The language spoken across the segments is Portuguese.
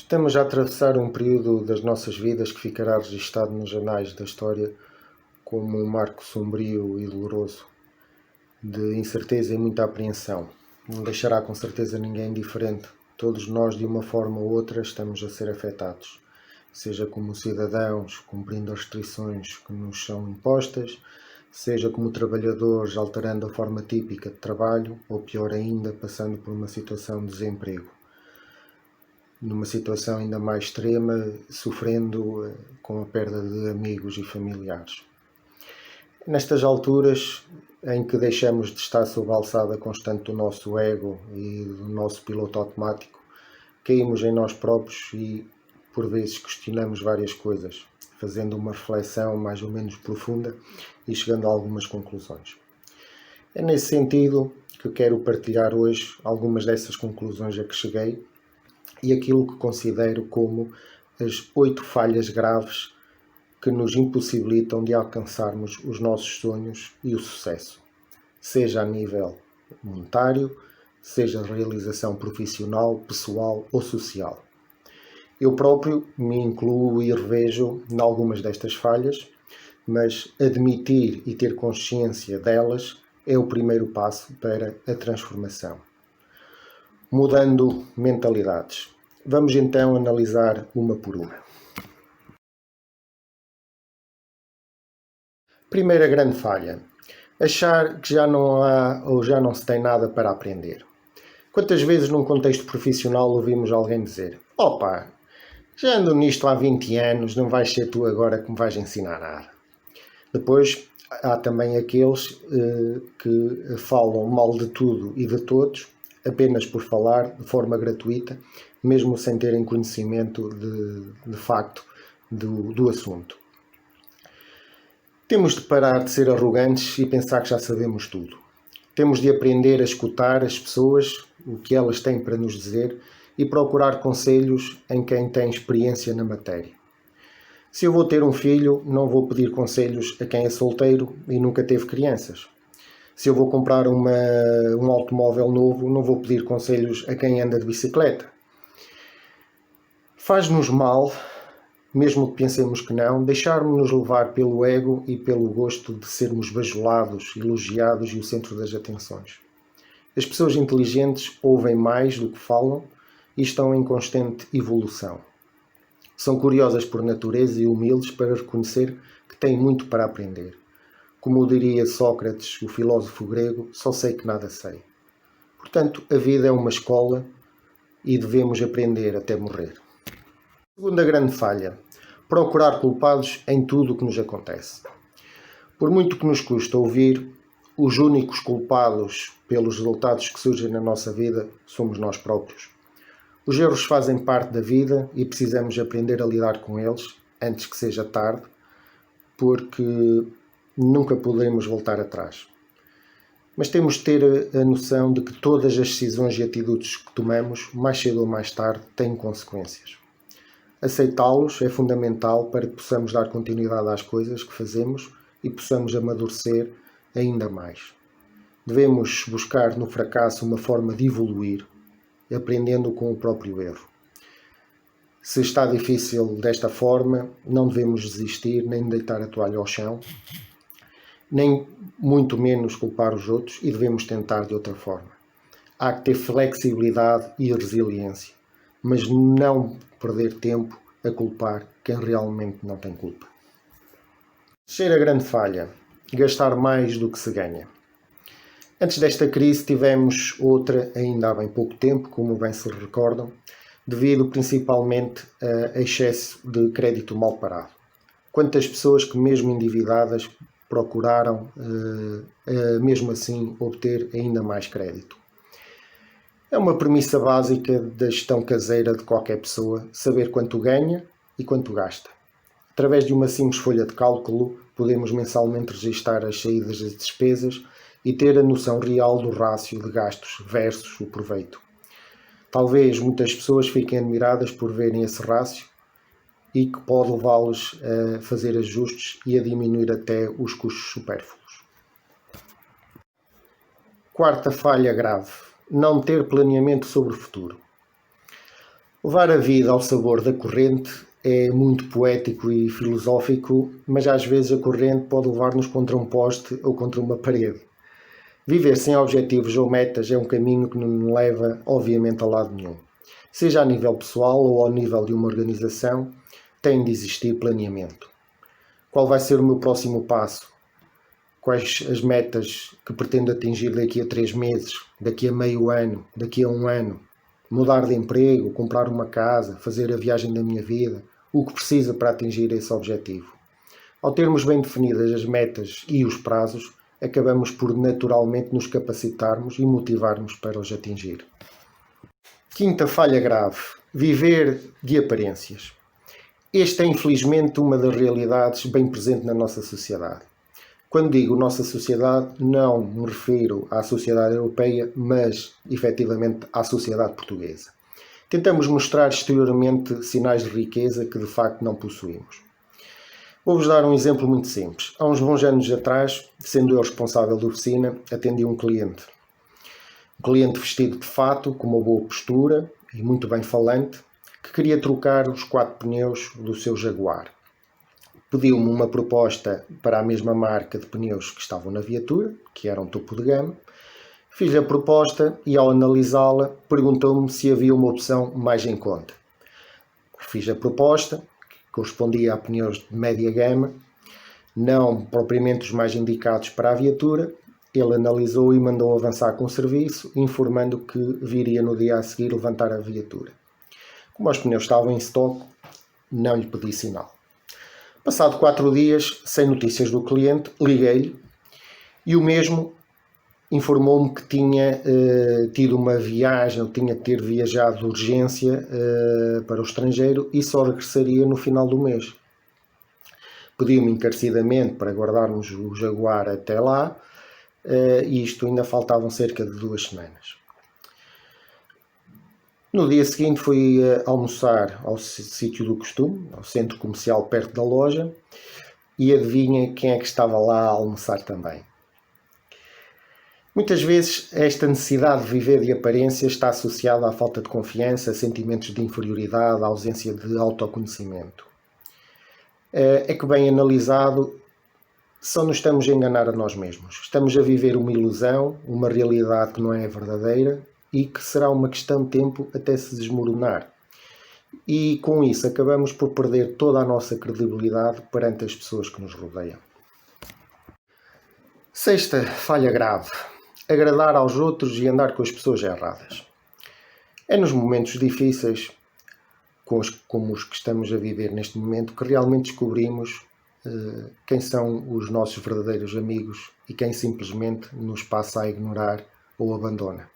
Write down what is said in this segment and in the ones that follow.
Estamos a atravessar um período das nossas vidas que ficará registado nos anais da história como um marco sombrio e doloroso, de incerteza e muita apreensão. Não deixará com certeza ninguém indiferente. Todos nós, de uma forma ou outra, estamos a ser afetados, seja como cidadãos, cumprindo as restrições que nos são impostas, seja como trabalhadores, alterando a forma típica de trabalho, ou pior ainda, passando por uma situação de desemprego. Numa situação ainda mais extrema, sofrendo com a perda de amigos e familiares. Nestas alturas em que deixamos de estar sob a alçada constante do nosso ego e do nosso piloto automático, caímos em nós próprios e, por vezes, questionamos várias coisas, fazendo uma reflexão mais ou menos profunda e chegando a algumas conclusões. É nesse sentido que quero partilhar hoje algumas dessas conclusões a que cheguei e aquilo que considero como as 8 falhas graves que nos impossibilitam de alcançarmos os nossos sonhos e o sucesso, seja a nível monetário, seja a realização profissional, pessoal ou social. Eu próprio me incluo e revejo em algumas destas falhas, mas admitir e ter consciência delas é o primeiro passo para a transformação. Mudando mentalidades. Vamos então analisar uma por uma. Primeira grande falha. Achar que já não há ou já não se tem nada para aprender. Quantas vezes num contexto profissional ouvimos alguém dizer: "Opa, já ando nisto há 20 anos, não vais ser tu agora que me vais ensinar nada." Depois há também aqueles que falam mal de tudo e de todos, apenas por falar, de forma gratuita, mesmo sem terem conhecimento de facto do assunto. Temos de parar de ser arrogantes e pensar que já sabemos tudo. Temos de aprender a escutar as pessoas, o que elas têm para nos dizer, e procurar conselhos em quem tem experiência na matéria. Se eu vou ter um filho, não vou pedir conselhos a quem é solteiro e nunca teve crianças. Se eu vou comprar um automóvel novo, não vou pedir conselhos a quem anda de bicicleta. Faz-nos mal, mesmo que pensemos que não, deixarmos-nos levar pelo ego e pelo gosto de sermos bajulados, elogiados e o centro das atenções. As pessoas inteligentes ouvem mais do que falam e estão em constante evolução. São curiosas por natureza e humildes para reconhecer que têm muito para aprender. Como diria Sócrates, o filósofo grego, só sei que nada sei. Portanto, a vida é uma escola e devemos aprender até morrer. Segunda grande falha. Procurar culpados em tudo o que nos acontece. Por muito que nos custa ouvir, os únicos culpados pelos resultados que surgem na nossa vida somos nós próprios. Os erros fazem parte da vida e precisamos aprender a lidar com eles antes que seja tarde, porque nunca poderemos voltar atrás. Mas temos de ter a noção de que todas as decisões e atitudes que tomamos, mais cedo ou mais tarde, têm consequências. Aceitá-los é fundamental para que possamos dar continuidade às coisas que fazemos e possamos amadurecer ainda mais. Devemos buscar no fracasso uma forma de evoluir, aprendendo com o próprio erro. Se está difícil desta forma, não devemos desistir, nem deitar a toalha ao chão, nem muito menos culpar os outros e devemos tentar de outra forma. Há que ter flexibilidade e resiliência, mas não perder tempo a culpar quem realmente não tem culpa. Terceira grande falha: gastar mais do que se ganha. Antes desta crise tivemos outra ainda há bem pouco tempo, como bem se recordam, devido principalmente a excesso de crédito mal parado. Quantas pessoas que mesmo endividadas procuraram mesmo assim obter ainda mais crédito. É uma premissa básica da gestão caseira de qualquer pessoa, saber quanto ganha e quanto gasta. Através de uma simples folha de cálculo, podemos mensalmente registar as saídas e despesas e ter a noção real do rácio de gastos versus o proveito. Talvez muitas pessoas fiquem admiradas por verem esse rácio e que pode levá-los a fazer ajustes e a diminuir até os custos supérfluos. Quarta falha grave: não ter planeamento sobre o futuro. Levar a vida ao sabor da corrente é muito poético e filosófico, mas às vezes a corrente pode levar-nos contra um poste ou contra uma parede. Viver sem objetivos ou metas é um caminho que não nos leva, obviamente, a lado nenhum. Seja a nível pessoal ou ao nível de uma organização, tem de existir planeamento. Qual vai ser o meu próximo passo? Quais as metas que pretendo atingir daqui a 3 meses, daqui a meio ano, daqui a 1 ano? Mudar de emprego, comprar uma casa, fazer a viagem da minha vida? O que precisa para atingir esse objetivo? Ao termos bem definidas as metas e os prazos, acabamos por naturalmente nos capacitarmos e motivarmos para os atingir. Quinta falha grave: viver de aparências. Esta é infelizmente uma das realidades bem presente na nossa sociedade. Quando digo nossa sociedade, não me refiro à sociedade europeia, mas efetivamente à sociedade portuguesa. Tentamos mostrar exteriormente sinais de riqueza que de facto não possuímos. Vou-vos dar um exemplo muito simples. Há uns bons anos atrás, sendo eu responsável da oficina, atendi um cliente. Um cliente vestido de fato, com uma boa postura e muito bem falante, que queria trocar os 4 pneus do seu Jaguar. Pediu-me uma proposta para a mesma marca de pneus que estavam na viatura, que eram topo de gama. Fiz-lhe a proposta e, ao analisá-la, perguntou-me se havia uma opção mais em conta. Fiz a proposta, que correspondia a pneus de média gama, não propriamente os mais indicados para a viatura. Ele analisou e mandou avançar com o serviço, informando que viria no dia a seguir levantar a viatura. Como os pneus estavam em estoque, não lhe pedi sinal. Passado 4 dias, sem notícias do cliente, liguei-lhe e o mesmo informou-me que tinha tido uma viagem, ou tinha de ter viajado de urgência para o estrangeiro e só regressaria no final do mês. Pediu-me encarecidamente para guardarmos o Jaguar até lá e isto ainda faltavam cerca de 2 semanas. No dia seguinte fui almoçar ao sítio do costume, ao centro comercial perto da loja, e adivinha quem é que estava lá a almoçar também. Muitas vezes esta necessidade de viver de aparência está associada à falta de confiança, a sentimentos de inferioridade, à ausência de autoconhecimento. É que, bem analisado, só nos estamos a enganar a nós mesmos. Estamos a viver uma ilusão, uma realidade que não é verdadeira e que será uma questão de tempo até se desmoronar. E com isso acabamos por perder toda a nossa credibilidade perante as pessoas que nos rodeiam. Sexta falha grave: agradar aos outros e andar com as pessoas erradas. É nos momentos difíceis, como os que estamos a viver neste momento, que realmente descobrimos quem são os nossos verdadeiros amigos e quem simplesmente nos passa a ignorar ou abandona.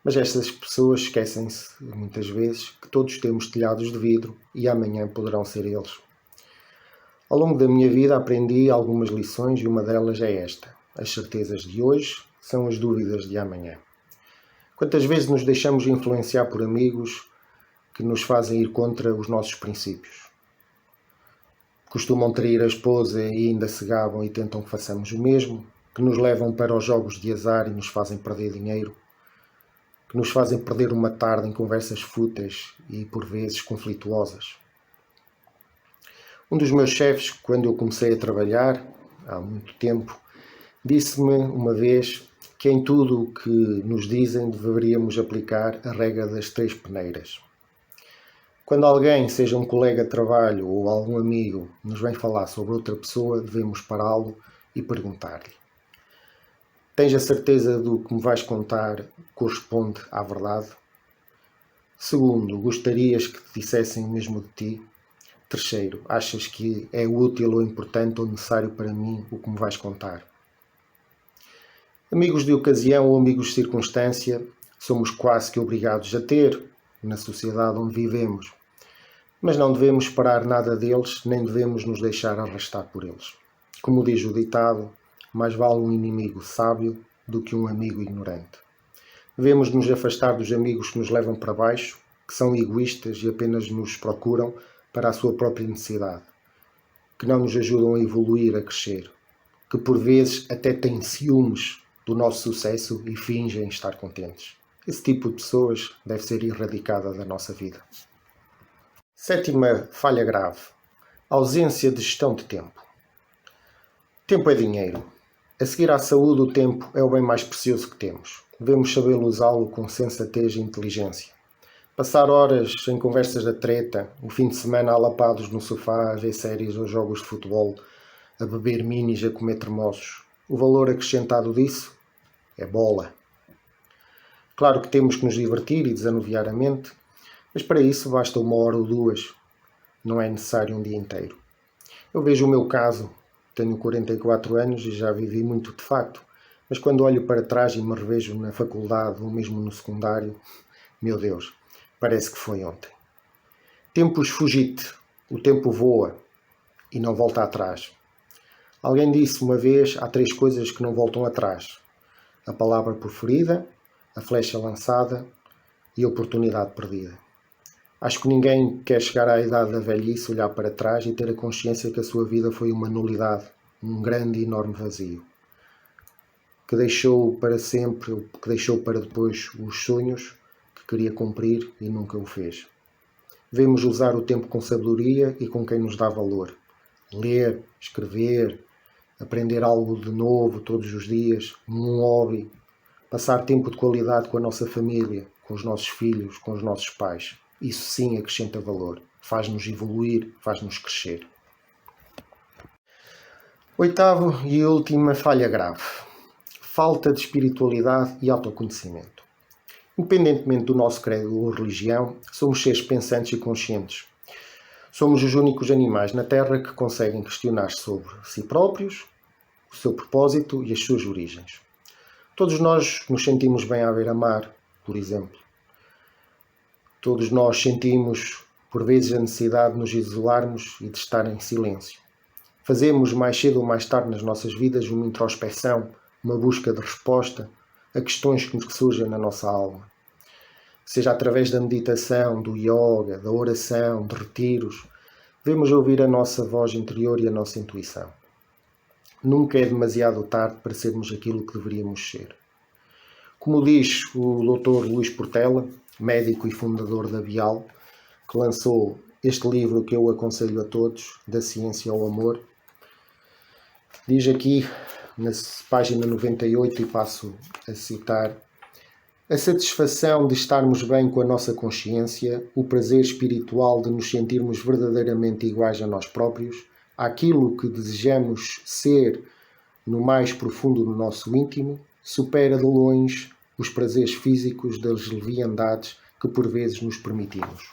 Mas estas pessoas esquecem-se, muitas vezes, que todos temos telhados de vidro e amanhã poderão ser eles. Ao longo da minha vida aprendi algumas lições e uma delas é esta: as certezas de hoje são as dúvidas de amanhã. Quantas vezes nos deixamos influenciar por amigos que nos fazem ir contra os nossos princípios? Costumam trair a esposa e ainda se gabam e tentam que façamos o mesmo, que nos levam para os jogos de azar e nos fazem perder dinheiro, que nos fazem perder uma tarde em conversas fúteis e por vezes conflituosas. Um dos meus chefes, quando eu comecei a trabalhar, há muito tempo, disse-me uma vez que em tudo o que nos dizem deveríamos aplicar a regra das 3 peneiras. Quando alguém, seja um colega de trabalho ou algum amigo, nos vem falar sobre outra pessoa, devemos pará-lo e perguntar-lhe: tens a certeza do que me vais contar corresponde à verdade? Segundo, gostarias que te dissessem o mesmo de ti? Terceiro, achas que é útil ou importante ou necessário para mim o que me vais contar? Amigos de ocasião ou amigos de circunstância somos quase que obrigados a ter na sociedade onde vivemos, mas não devemos esperar nada deles, nem devemos nos deixar arrastar por eles. Como diz o ditado, mais vale um inimigo sábio do que um amigo ignorante. Devemos nos afastar dos amigos que nos levam para baixo, que são egoístas e apenas nos procuram para a sua própria necessidade, que não nos ajudam a evoluir, a crescer, que por vezes até têm ciúmes do nosso sucesso e fingem estar contentes. Esse tipo de pessoas deve ser erradicada da nossa vida. Sétima falha grave: ausência de gestão de tempo. Tempo é dinheiro. A seguir à saúde, o tempo é o bem mais precioso que temos. Devemos saber usá-lo com sensatez e inteligência. Passar horas em conversas da treta, o fim de semana alapados no sofá a ver séries ou jogos de futebol, a beber minis, a comer termossos. O valor acrescentado disso é bola. Claro que temos que nos divertir e desanuviar a mente, mas para isso basta 1 hora ou 2. Não é necessário um dia inteiro. Eu vejo o meu caso. Tenho 44 anos e já vivi muito de facto, mas quando olho para trás e me revejo na faculdade ou mesmo no secundário, meu Deus, parece que foi ontem. Tempos fugite, o tempo voa e não volta atrás. Alguém disse uma vez, há 3 coisas que não voltam atrás: a palavra proferida, a flecha lançada e a oportunidade perdida. Acho que ninguém quer chegar à idade da velhice, olhar para trás e ter a consciência que a sua vida foi uma nulidade, um grande e enorme vazio, que deixou para sempre, ou que deixou para depois os sonhos que queria cumprir e nunca o fez. Devemos usar o tempo com sabedoria e com quem nos dá valor. Ler, escrever, aprender algo de novo todos os dias, um hobby, passar tempo de qualidade com a nossa família, com os nossos filhos, com os nossos pais. Isso sim acrescenta valor, faz-nos evoluir, faz-nos crescer. Oitavo e última falha grave: falta de espiritualidade e autoconhecimento. Independentemente do nosso credo ou religião, somos seres pensantes e conscientes. Somos os únicos animais na Terra que conseguem questionar sobre si próprios, o seu propósito e as suas origens. Todos nós nos sentimos bem à beira-mar, por exemplo. Todos nós sentimos, por vezes, a necessidade de nos isolarmos e de estar em silêncio. Fazemos, mais cedo ou mais tarde nas nossas vidas, uma introspecção, uma busca de resposta a questões que nos surgem na nossa alma. Seja através da meditação, do yoga, da oração, de retiros, devemos ouvir a nossa voz interior e a nossa intuição. Nunca é demasiado tarde para sermos aquilo que deveríamos ser. Como diz o Dr. Luís Portela, médico e fundador da Bial, que lançou este livro que eu aconselho a todos, Da Ciência ao Amor, diz aqui na página 98, e passo a citar: a satisfação de estarmos bem com a nossa consciência, o prazer espiritual de nos sentirmos verdadeiramente iguais a nós próprios, àquilo que desejamos ser no mais profundo do nosso íntimo, supera de longe os prazeres físicos das leviandades que por vezes nos permitimos.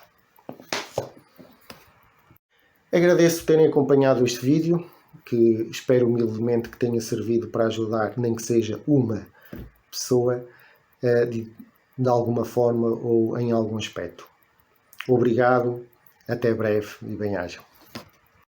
Agradeço terem acompanhado este vídeo, que espero humildemente que tenha servido para ajudar, nem que seja uma pessoa, de alguma forma ou em algum aspecto. Obrigado, até breve e bem-ajam.